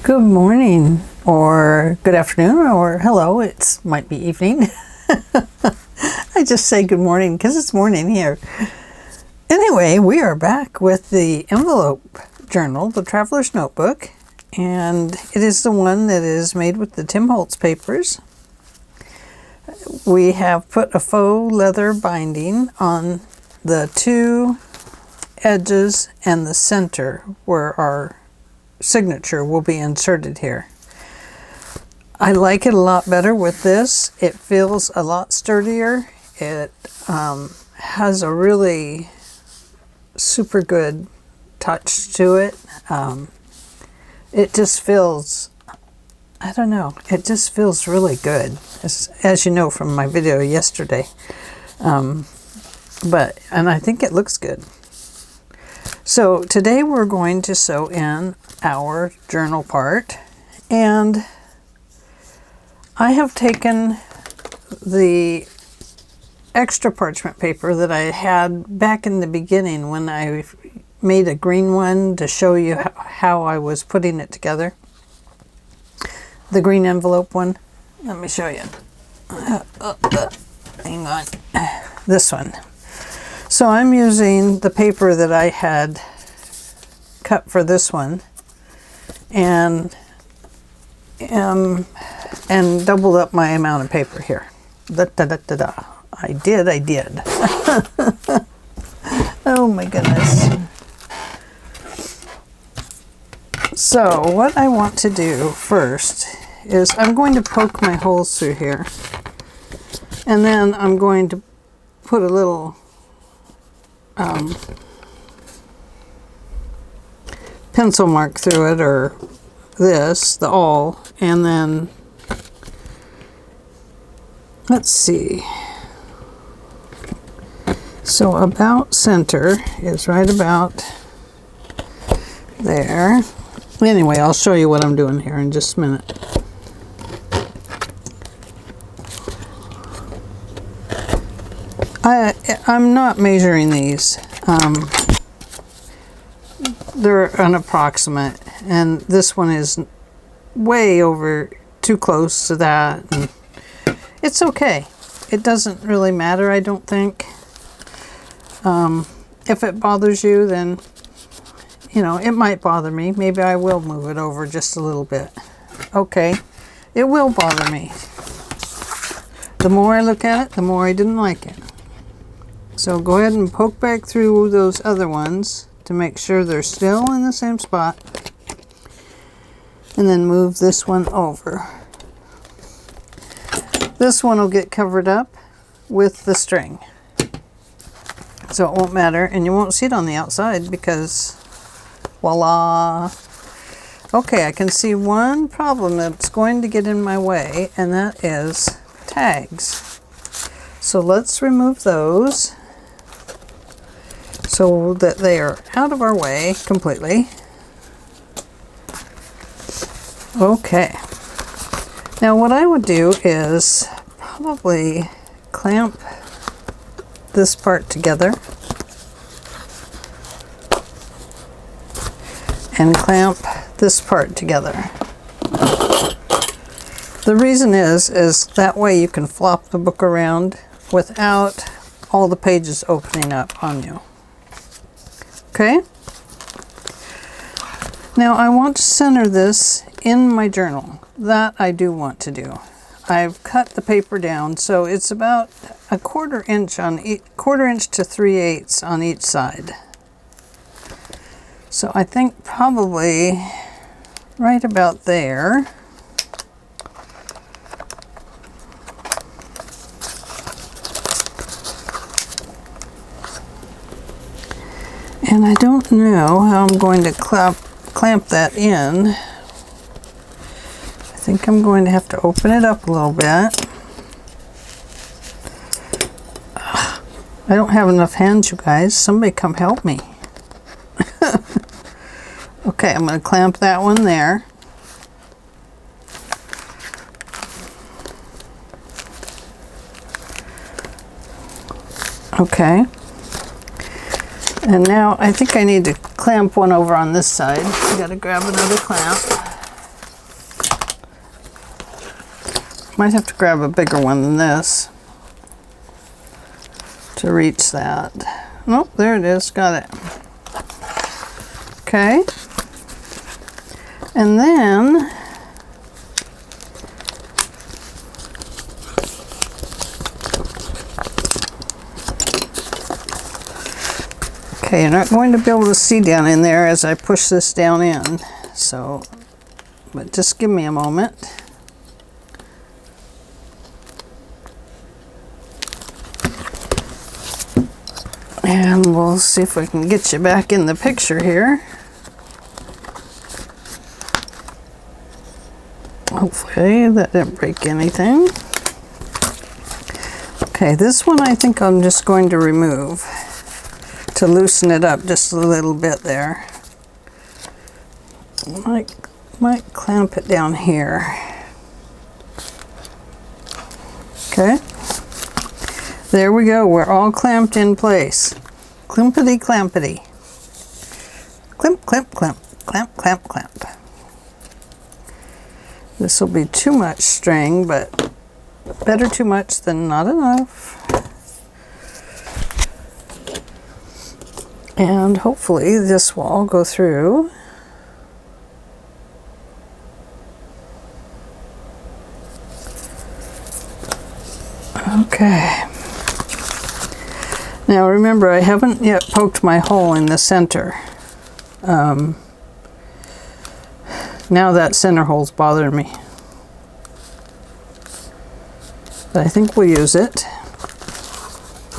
Good morning, or good afternoon, or hello, it might be evening. I just say good morning because it's morning here. Anyway, we are back with the envelope journal, the Traveler's Notebook, and it is the one that is made with the Tim Holtz papers. We have put a faux leather binding on the two edges and the center where our signature will be inserted here. I like it a lot better with this. It feels a lot sturdier. It has a really super good touch to it. It just feels, I don't know, it just feels really good, as you know from my video yesterday. And I think it looks good. So today we're going to sew in our journal part, and I have taken the extra parchment paper that I had back in the beginning when I made a green one to show you how I was putting it together. The green envelope one. Let me show you. Hang on. This one. So I'm using the paper that I had cut for this one and doubled up my amount of paper here. I did. Oh my goodness. So what I want to do first is I'm going to poke my holes through here, and then I'm going to put a little pencil mark through it, or the awl, and then let's see. So about center is right about there. Anyway, I'll show you what I'm doing here in just a minute. I'm not measuring these. They're an approximate, and this one is way over too close to that, and it's okay. It doesn't really matter, I don't think. If it bothers you, then you know, it might bother me. Maybe I will move it over just a little bit. Okay, it will bother me. The more I look at it, the more I didn't like it. So go ahead and poke back through those other ones to make sure they're still in the same spot. And then move this one over. This one will get covered up with the string, so it won't matter, and you won't see it on the outside because voila. Okay, I can see one problem that's going to get in my way, and that is tags. So let's remove those so that they are out of our way completely. Okay. Now what I would do is probably clamp this part together and clamp this part together. The reason is that way you can flop the book around without all the pages opening up on you. Okay? Now I want to center this in my journal. That I do want to do. I've cut the paper down so it's about a quarter inch to 3/8 on each side. So I think probably right about there. And I don't know how I'm going to clamp that in. I think I'm going to have to open it up a little bit. I don't have enough hands, you guys. Somebody come help me. Okay, I'm going to clamp that one there. Okay. And now I think I need to clamp one over on this side. I gotta grab another clamp. Might have to grab a bigger one than this to reach that. Oh, there it is, got it. Okay. And then okay, you're not going to be able to see down in there as I push this down in, so, but just give me a moment. And we'll see if we can get you back in the picture here. Hopefully that didn't break anything. Okay, this one I think I'm just going to remove to loosen it up just a little bit there. Might clamp it down here. Okay. There we go. We're all clamped in place. Climpity clampity. Climp, clamp, clamp, clamp, clamp, clamp. This will be too much string, but better too much than not enough. And hopefully this will all go through. Okay. Now remember, I haven't yet poked my hole in the center. Now that center hole's bothering me. But I think we'll use it.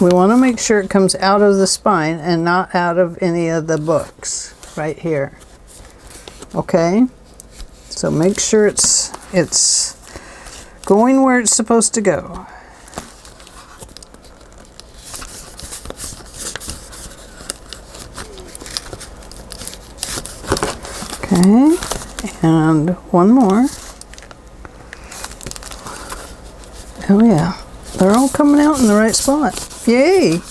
We want to make sure it comes out of the spine and not out of any of the books right here. Okay? So make sure it's going where it's supposed to go. Okay, and one more. Oh yeah, they're all coming out in the right spot. Yay!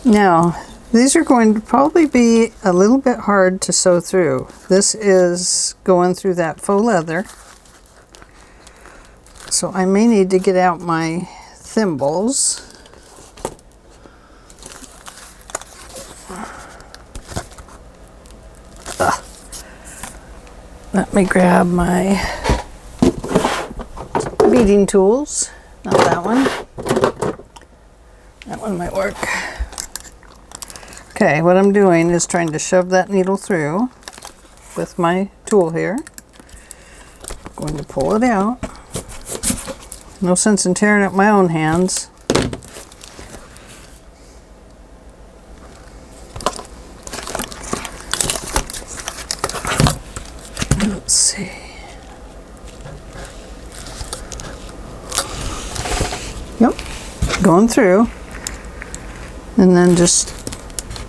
Now, these are going to probably be a little bit hard to sew through. This is going through that faux leather. So I may need to get out my thimbles. Let me grab my beading tools. Not that one. That one might work. Okay, what I'm doing is trying to shove that needle through with my tool here. I'm going to pull it out. No sense in tearing up my own hands. Let's see. Yep, going through. And then just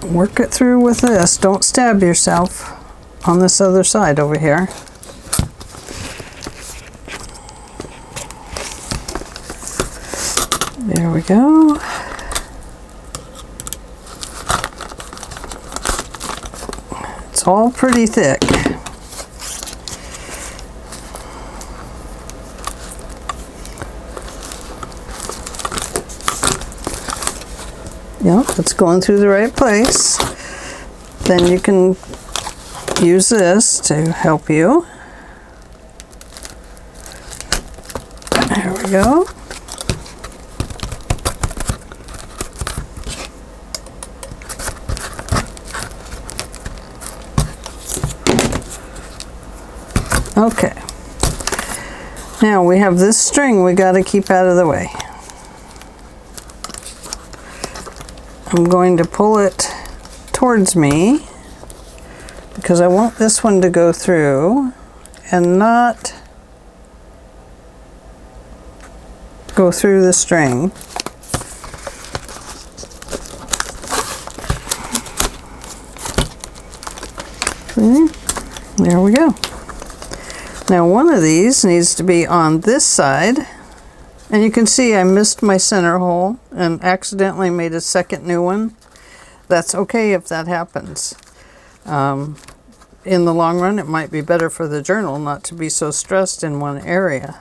work it through with this. Don't stab yourself on this other side over here. There we go. It's all pretty thick. Yep, it's going through the right place. Then you can use this to help you. There we go. Okay. Now we have this string we got to keep out of the way. I'm going to pull it towards me because I want this one to go through and not go through the string. Okay, there we go. Now one of these needs to be on this side. And you can see I missed my center hole and accidentally made a second new one. That's okay if that happens. in the long run, it might be better for the journal not to be so stressed in one area.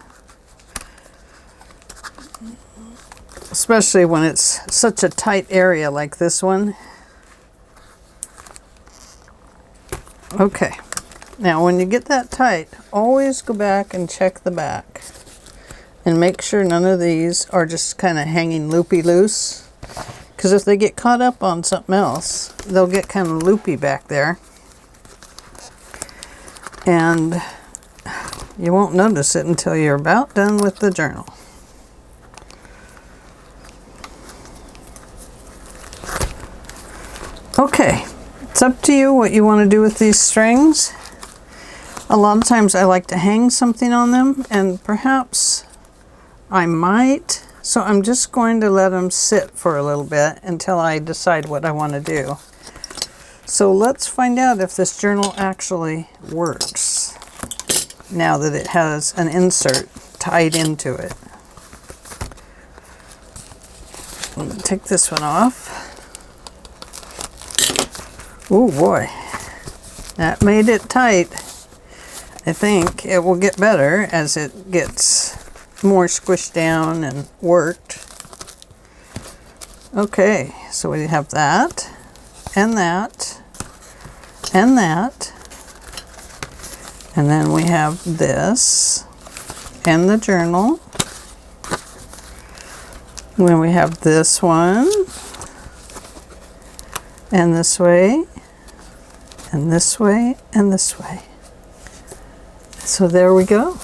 Especially when it's such a tight area like this one. Okay, now when you get that tight, always go back and check the back. And make sure none of these are just kind of hanging loopy loose. Because if they get caught up on something else, they'll get kind of loopy back there. And you won't notice it until you're about done with the journal. Okay, it's up to you what you want to do with these strings. A lot of times I like to hang something on them, and perhaps I might. So I'm just going to let them sit for a little bit until I decide what I want to do. So let's find out if this journal actually works now that it has an insert tied into it. I'm going to take this one off. Oh boy, that made it tight. I think it will get better as it gets more squished down and worked. Okay, so we have that, and that, and that. And then we have this, and the journal. And then we have this one, and this way, and this way, and this way. So there we go.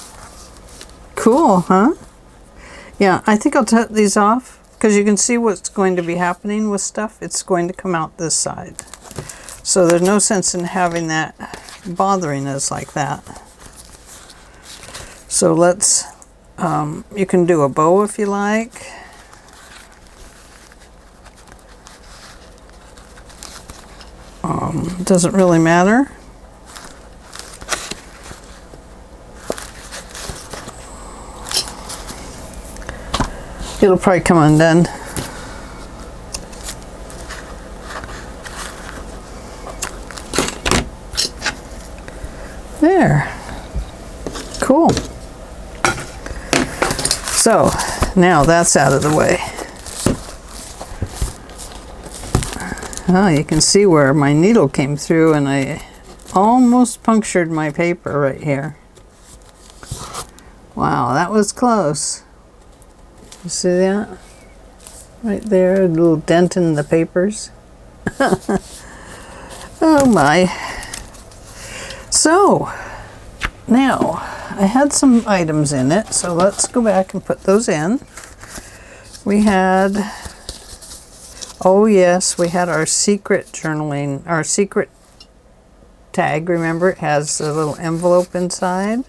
Cool, huh? Yeah, I think I'll take these off because you can see what's going to be happening with stuff. It's going to come out this side. So there's no sense in having that bothering us like that. So let's, you can do a bow if you like. Doesn't really matter. It'll probably come undone. There. Cool. So now that's out of the way. Oh, you can see where my needle came through and I almost punctured my paper right here. Wow, that was close. You see that? Right there, a little dent in the papers. Oh my. So, now, I had some items in it, so let's go back and put those in. We had, oh yes, we had our secret journaling, our secret tag. Remember, it has a little envelope inside.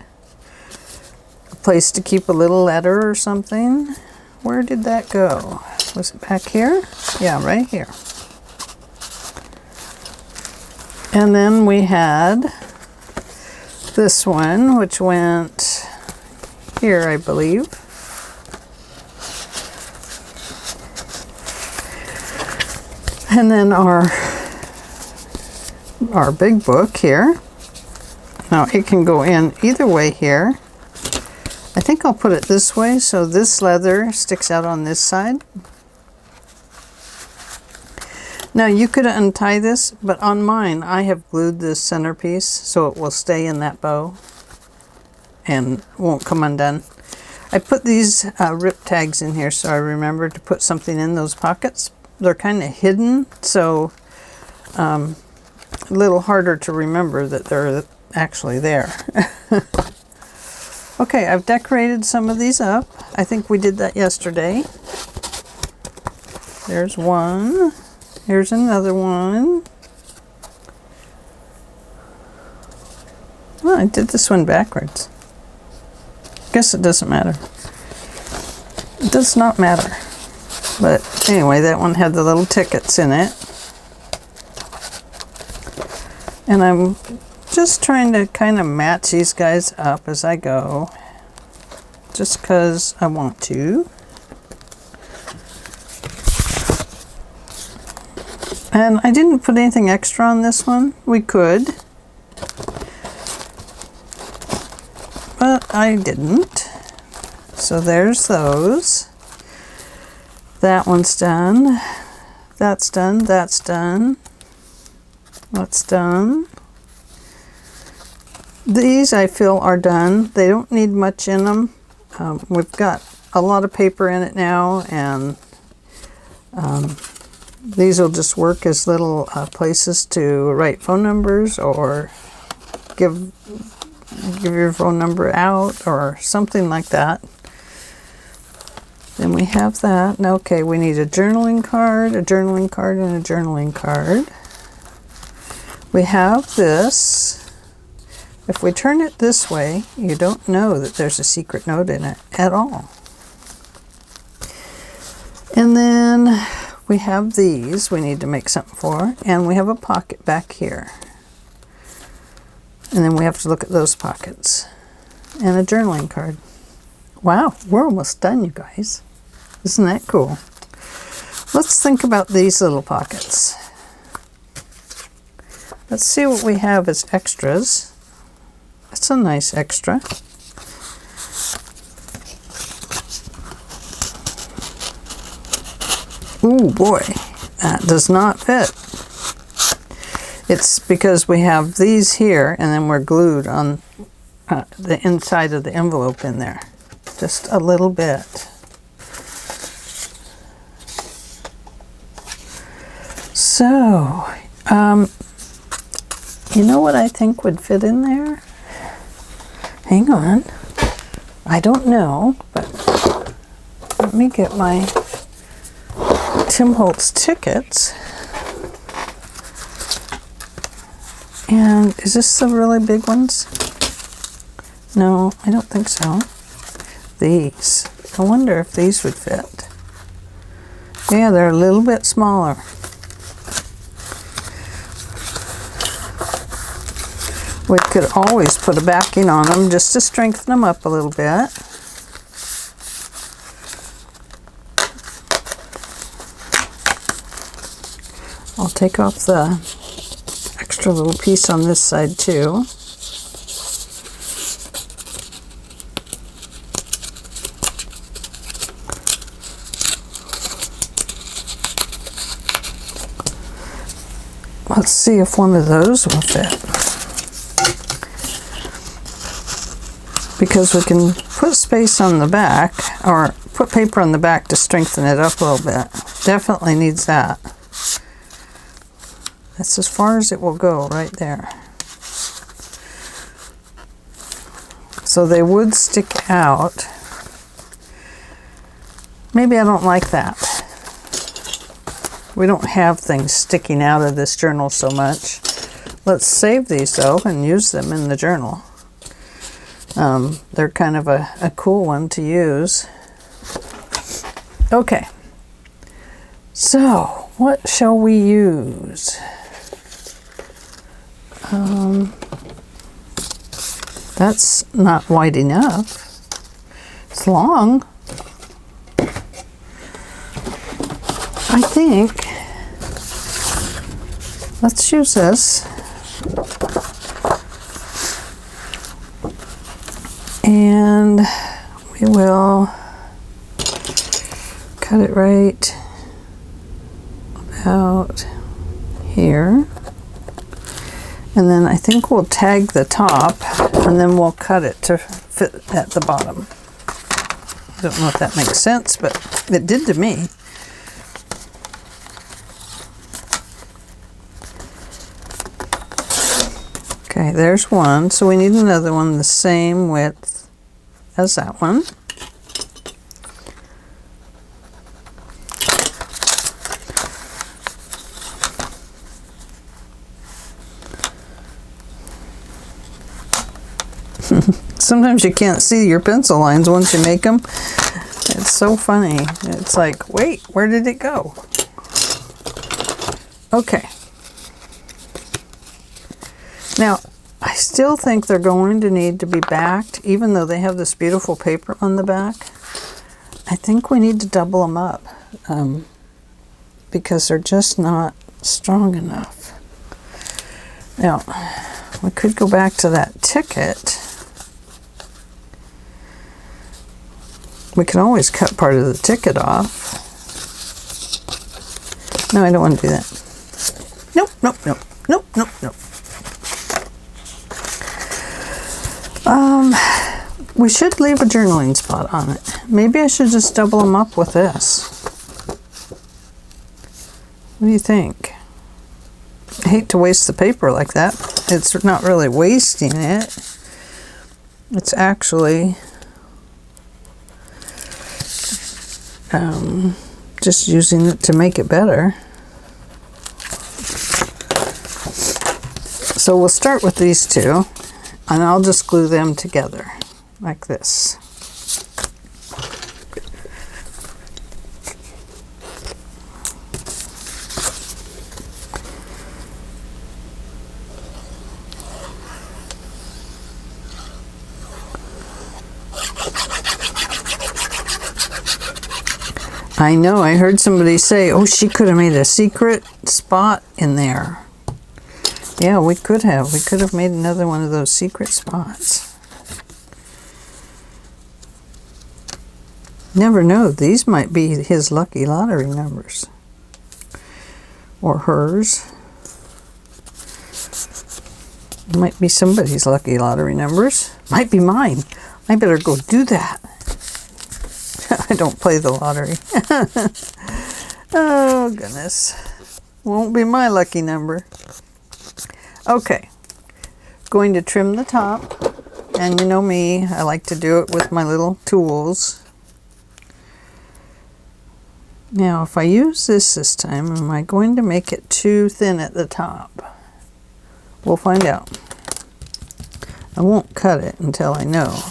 A place to keep a little letter or something. Where did that go? Was it back here? Yeah, right here. And then we had this one, which went here, I believe. And then our big book here. Now it can go in either way here. I think I'll put it this way so this leather sticks out on this side. Now you could untie this, but on mine I have glued this centerpiece so it will stay in that bow and won't come undone. I put these rip tags in here so I remember to put something in those pockets. They're kind of hidden, so a little harder to remember that they're actually there. Okay, I've decorated some of these up. I think we did that yesterday. There's one. Here's another one. Oh, I did this one backwards. Guess it doesn't matter. It does not matter. But anyway, that one had the little tickets in it. And I'm just trying to kind of match these guys up as I go. Just because I want to. And I didn't put anything extra on this one. We could. I didn't. So there's those. That one's done. That's done. That's done. That's done. These I feel are done. They don't need much in them. We've got a lot of paper in it now, and these will just work as little places to write phone numbers or give your phone number out or something like that. Then we have that. Now, okay, we need a journaling card, and a journaling card. We have this. If we turn it this way, you don't know that there's a secret note in it at all. And then we have these we need to make something for, and we have a pocket back here. And then we have to look at those pockets. And a journaling card. Wow, we're almost done, you guys. Isn't that cool? Let's think about these little pockets. Let's see what we have as extras. That's a nice extra. Ooh, boy, that does not fit. It's because we have these here, and then we're glued on the inside of the envelope in there. Just a little bit. So, you know what I think would fit in there? Hang on. I don't know, but let me get my Tim Holtz tickets. And is this the really big ones? No, I don't think so. These. I wonder if these would fit. Yeah, they're a little bit smaller. We could always put a backing on them just to strengthen them up a little bit. I'll take off the extra little piece on this side too. Let's see if one of those will fit. Because we can put space on the back, or put paper on the back to strengthen it up a little bit. Definitely needs that. That's as far as it will go right there. So they would stick out. Maybe I don't like that. We don't have things sticking out of this journal so much. Let's save these though and use them in the journal. They're kind of a cool one to use. Okay. So, what shall we use? That's not wide enough. It's long. I think let's use this. And we will cut it right about here. And then I think we'll tag the top, and then we'll cut it to fit at the bottom. I don't know if that makes sense, but it did to me. Okay, there's one. So we need another one the same width as that one. Sometimes you can't see your pencil lines once you make them. It's so funny. It's like, wait, where did it go? Okay. Now, I still think they're going to need to be backed, even though they have this beautiful paper on the back. I think we need to double them up because they're just not strong enough. Now, we could go back to that ticket. We can always cut part of the ticket off. No, I don't want to do that. Nope, nope, nope, nope, nope, nope. We should leave a journaling spot on it. Maybe I should just double them up with this. What do you think? I hate to waste the paper like that. It's not really wasting it. It's actually just using it to make it better. So we'll start with these two, and I'll just glue them together like this. I know, I heard somebody say, oh, she could have made a secret spot in there. Yeah, we could have. We could have made another one of those secret spots. Never know, these might be his lucky lottery numbers. Or hers. Might be somebody's lucky lottery numbers. Might be mine. I better go do that. I don't play the lottery. Oh, goodness. Won't be my lucky number. Okay. Going to trim the top. And you know me, I like to do it with my little tools. Now, if I use this time, am I going to make it too thin at the top? We'll find out. I won't cut it until I know.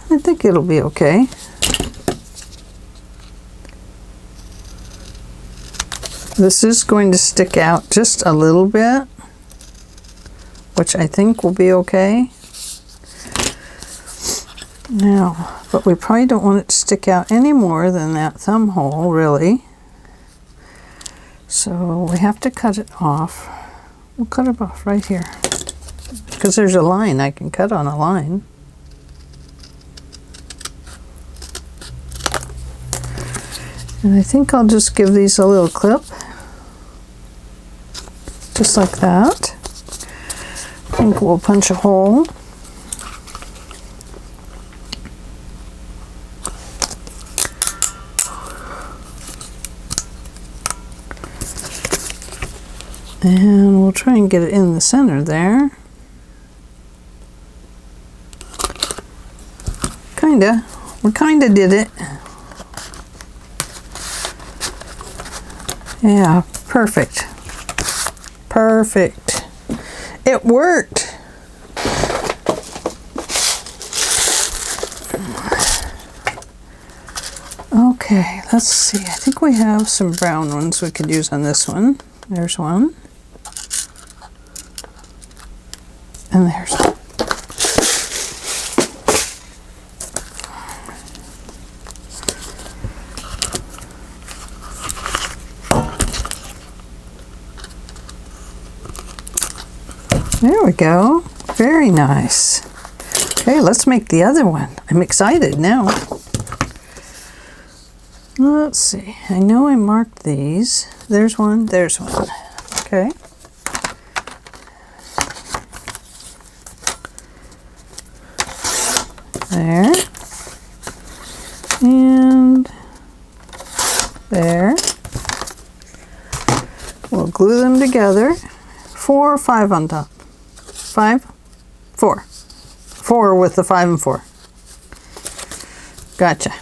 I think it'll be okay. This is going to stick out just a little bit, which I think will be okay. Now, but we probably don't want it to stick out any more than that thumb hole, really. So we have to cut it off. We'll cut it off right here, because there's a line. I can cut on a line. And I think I'll just give these a little clip. Just like that. I think we'll punch a hole. And we'll try and get it in the center there. Kinda. We kinda did it. Yeah, perfect. Perfect. It worked. Okay, let's see. I think we have some brown ones we could use on this one. There's one. And there's one. There we go. Very nice. Okay, let's make the other one. I'm excited now. Let's see. I know I marked these. There's one. There's one. Okay. There. And there. We'll glue them together. 4 or 5 on top. 5? 4. 4 with the 5 and 4. Gotcha.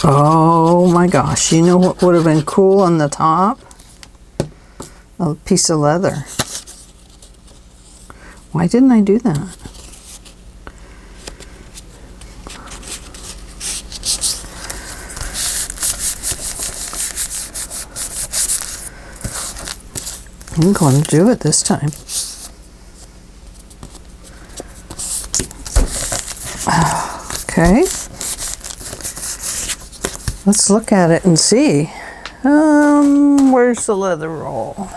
Oh my gosh, you know what would have been cool on the top? A piece of leather. Why didn't I do that? I'm going to do it this time. Okay. Let's look at it and see. Where's the leather roll?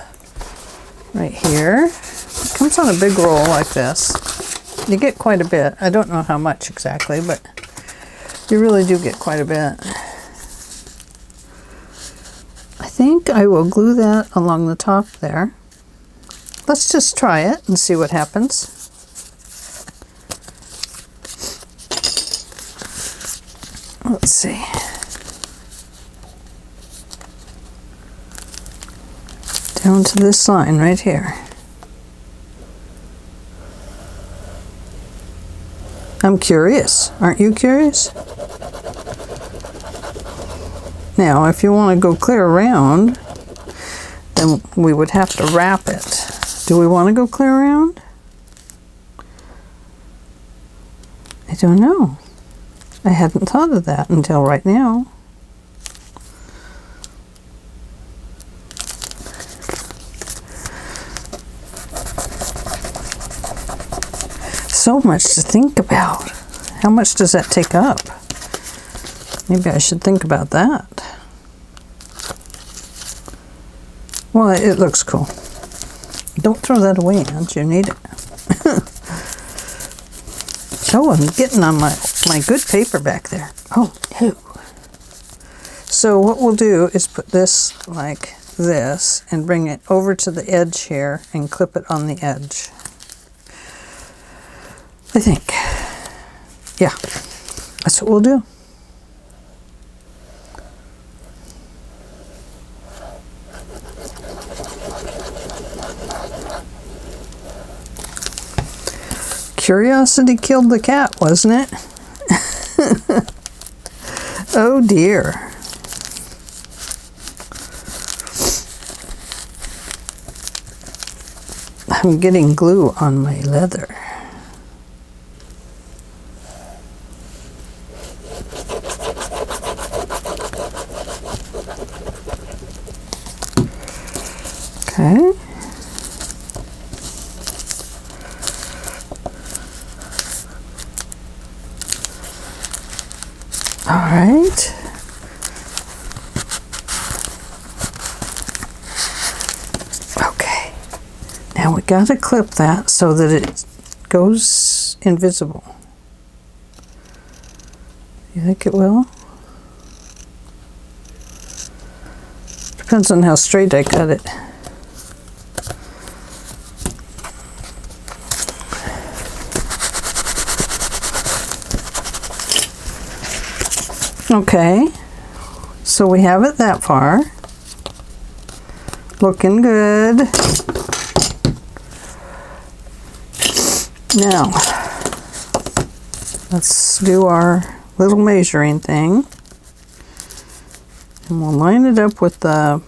Right here. It comes on a big roll like this. You get quite a bit. I don't know how much exactly, but you really do get quite a bit. I think I will glue that along the top there. Let's just try it and see what happens. Let's see. Down to this line right here. I'm curious. Aren't you curious? Now, if you want to go clear around, then we would have to wrap it. Do we want to go clear around? I don't know. I hadn't thought of that until right now. So much to think about. How much does that take up? Maybe I should think about that. Well, it looks cool. Don't throw that away, Aunt. You need it. Oh, I'm getting on my good paper back there. Oh, no. So what we'll do is put this like this and bring it over to the edge here and clip it on the edge. I think. Yeah, that's what we'll do. Curiosity killed the cat, wasn't it? Oh dear. I'm getting glue on my leather. Okay. All right. Okay. Now we got to clip that so that it goes invisible. You think it will? Depends on how straight I cut it. Okay, so we have it that far. Looking good. Now, let's do our little measuring thing. And we'll line it up with the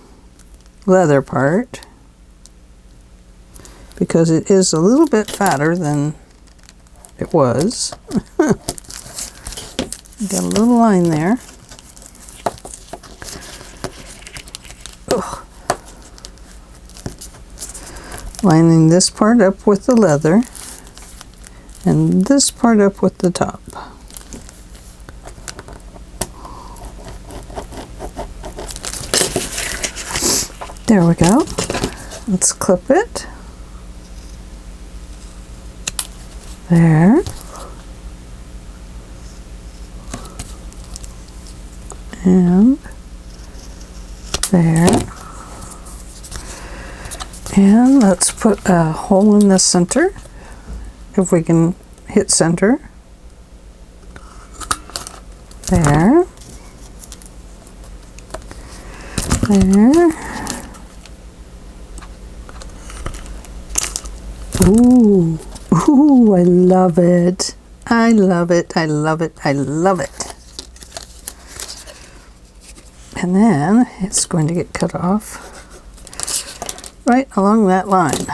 leather part because it is a little bit fatter than it was. Got a little line there. Ugh. Lining this part up with the leather and this part up with the top. There we go. Let's clip it. There. And there. And let's put a hole in the center, if we can hit center. There. There. Ooh. Ooh, I love it. I love it. I love it. I love it. And then it's going to get cut off right along that line.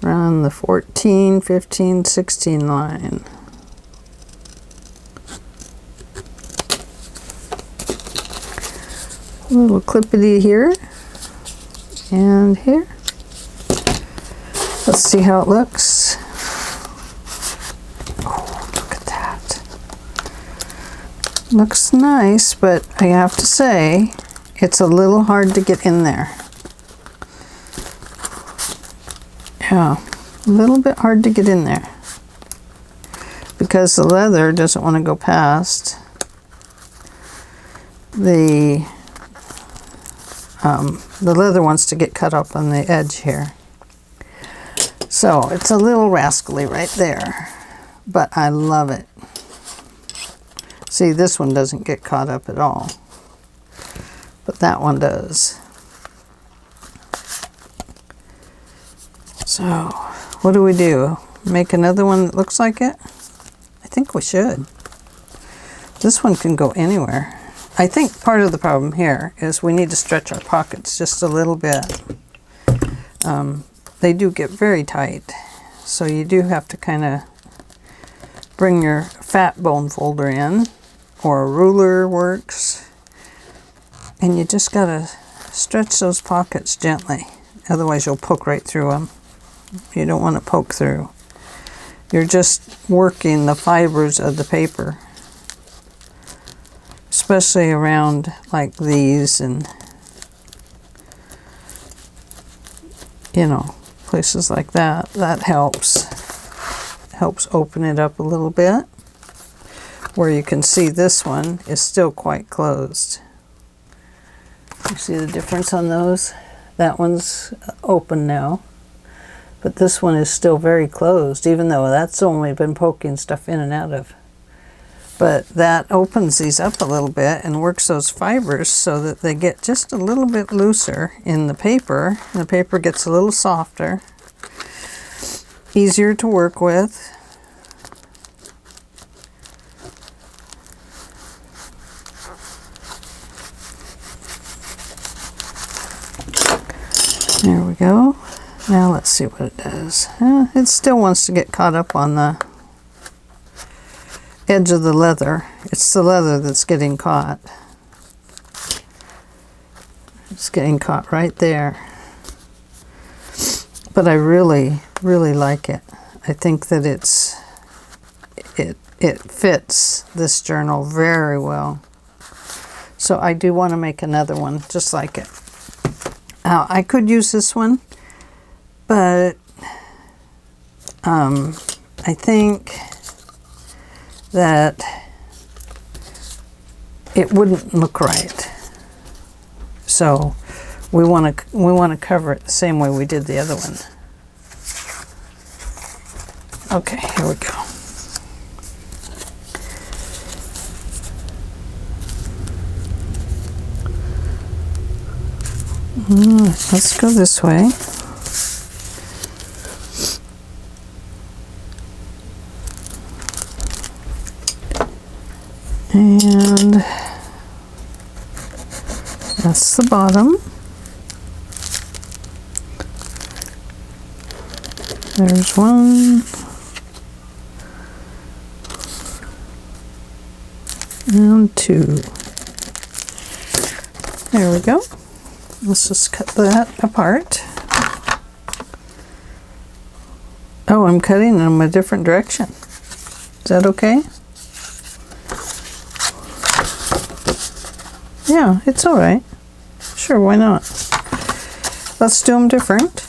Around the 14, 15, 16 line. A little clippity here. And here. Let's see how it looks. Oh, look at that. Looks nice, but I have to say, it's a little hard to get in there. Yeah, a little bit hard to get in there. Because the leather doesn't want to go past the leather wants to get cut up on the edge here. So it's a little rascally right there, but I love it. See, this one doesn't get caught up at all, but that one does. So what do we do? Make another one that looks like it? I think we should. This one can go anywhere. I think part of the problem here is we need to stretch our pockets just a little bit. They do get very tight, so you do have to kind of bring your fat bone folder in, or a ruler works, and you just gotta stretch those pockets gently, otherwise you'll poke right through them. You don't want to poke through. You're just working the fibers of the paper, especially around like these and, you know, places like that. That helps open it up a little bit, where you can see this one is still quite closed. You see the difference on those? That one's open now, but this one is still very closed, even though that's only been poking stuff in and out of. But that opens these up a little bit and works those fibers so that they get just a little bit looser in the paper. And the paper gets a little softer, easier to work with. There we go. Now let's see what it does. It still wants to get caught up on the edge of the leather. It's the leather that's getting caught. It's getting caught right there. But I really, really like it. I think that it fits this journal very well. So I do want to make another one just like it. Now, I could use this one, but I think that it wouldn't look right. So we want to cover it the same way we did the other one. Okay, here we go. Let's go this way. And that's the bottom. There's one. And two. There we go. Let's just cut that apart. Oh, I'm cutting them a different direction. Is that okay? Yeah, it's all right. Sure, why not? Let's do them different.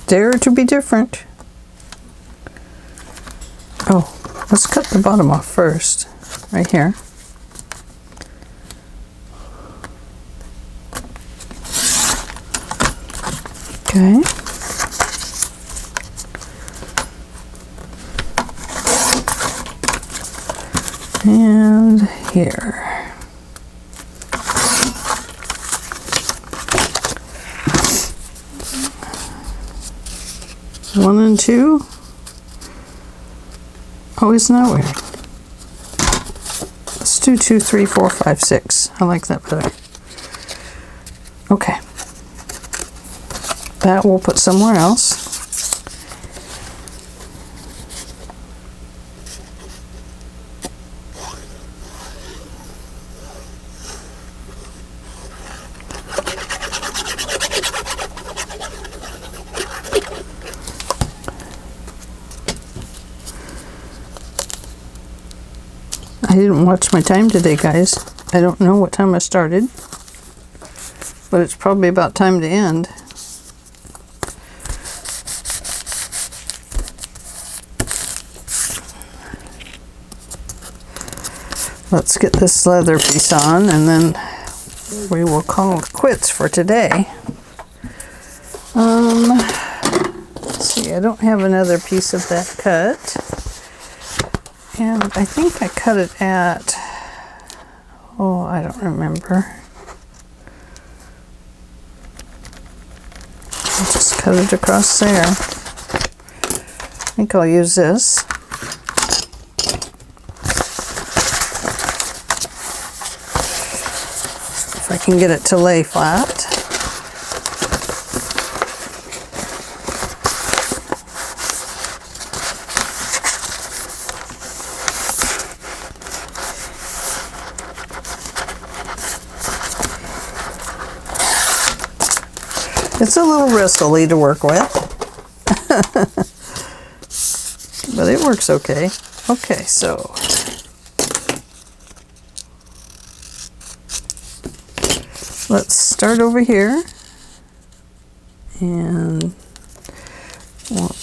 Dare to be different. Oh, let's cut the bottom off first, right here. Okay. And here. One and two. Oh, isn't that weird? Let's do 2, 3, 4, 5, 6. I like that better. Okay. That we'll put somewhere else. I didn't watch my time today, guys. I don't know what time I started, but it's probably about time to end. Let's get this leather piece on, and then we will call it quits for today. Let's see, I don't have another piece of that cut. And I think I cut it at, oh, I don't remember. I'll just cut it across there. I think I'll use this. If I can get it to lay flat. It's a little bristly to work with, but it works okay. Okay, so let's start over here, and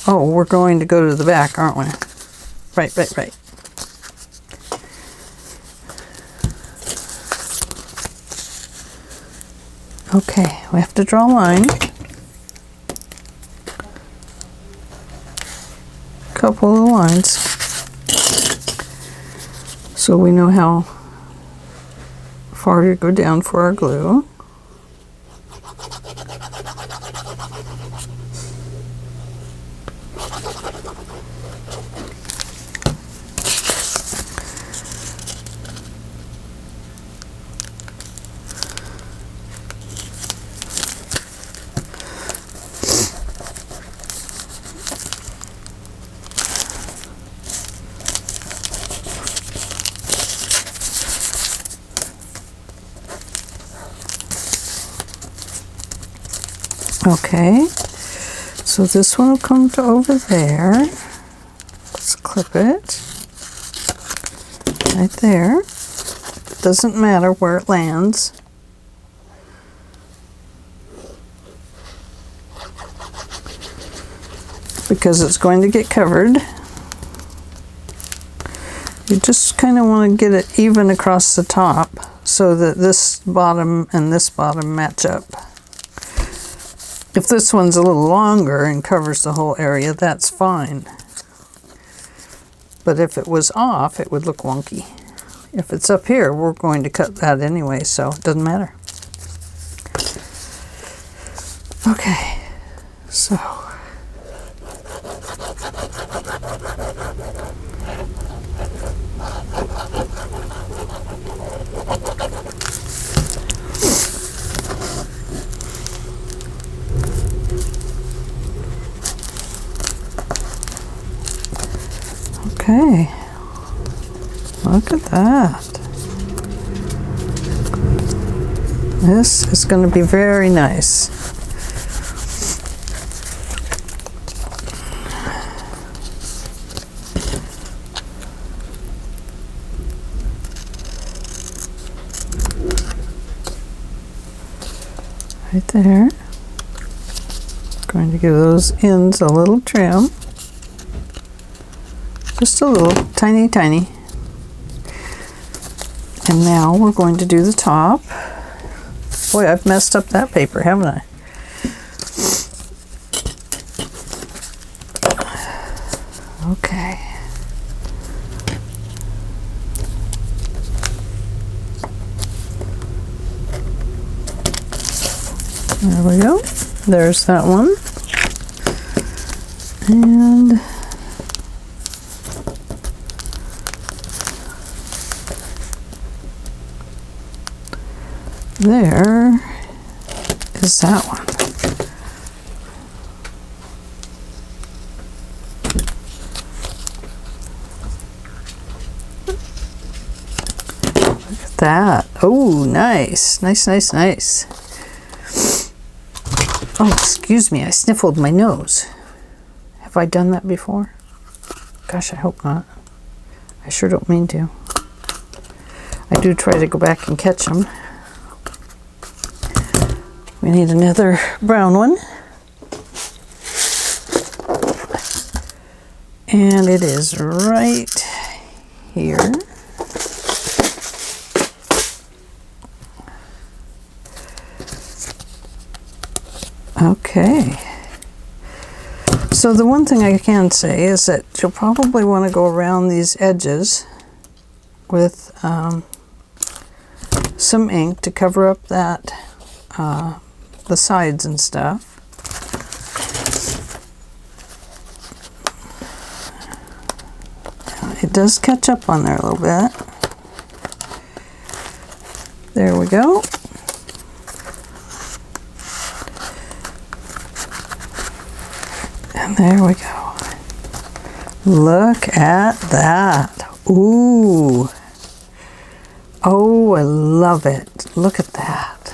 oh, we're going to go to the back, aren't we? Right. Okay, we have to draw a line. Couple of lines, so we know how far to go down for our glue. Okay, so this one will come to over there. Let's clip it right there. Doesn't matter where it lands. Because it's going to get covered. You just kind of want to get it even across the top so that this bottom and this bottom match up. If this one's a little longer and covers the whole area, that's fine. But if it was off, it would look wonky. If it's up here, we're going to cut that anyway, so it doesn't matter. Okay, so okay, look at that. This is going to be very nice. Right there. Going to give those ends a little trim. Just a little, tiny. And now we're going to do the top. Boy, I've messed up that paper, haven't I? Okay. There we go. There's that one. And there is that one. Look at that. Oh, nice. Nice. Oh, excuse me. I sniffled my nose. Have I done that before? Gosh, I hope not. I sure don't mean to. I do try to go back and catch them. We need another brown one. And it is right here. Okay. So the one thing I can say is that you'll probably want to go around these edges with some ink to cover up that the sides and stuff. It does catch up on there a little bit. There we go. And there we go. Look at that. Ooh. Oh, I love it. Look at that.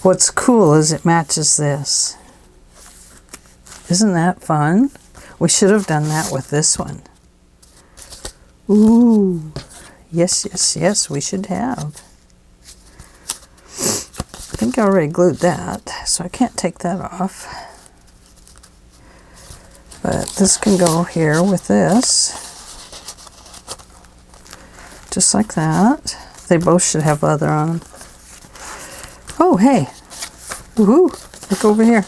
What's cool is it matches this. Isn't that fun? We should have done that with this one. Ooh. Yes, yes, yes, we should have. I think I already glued that, so I can't take that off. But this can go here with this. Just like that. They both should have leather on them. Oh, hey. Woohoo. Look over here.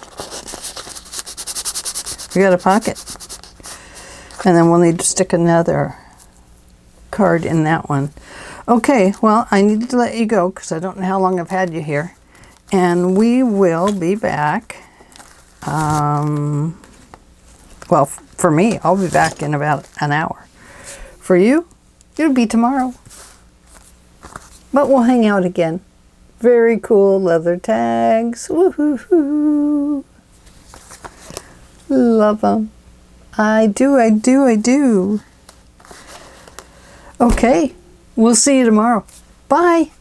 We got a pocket. And then we'll need to stick another card in that one. Okay, well, I need to let you go because I don't know how long I've had you here. And we will be back. Well, for me, I'll be back in about an hour. For you, it'll be tomorrow. But we'll hang out again. Very cool leather tags. Woohoo! Love them. I do, I do, I do. Okay, we'll see you tomorrow. Bye.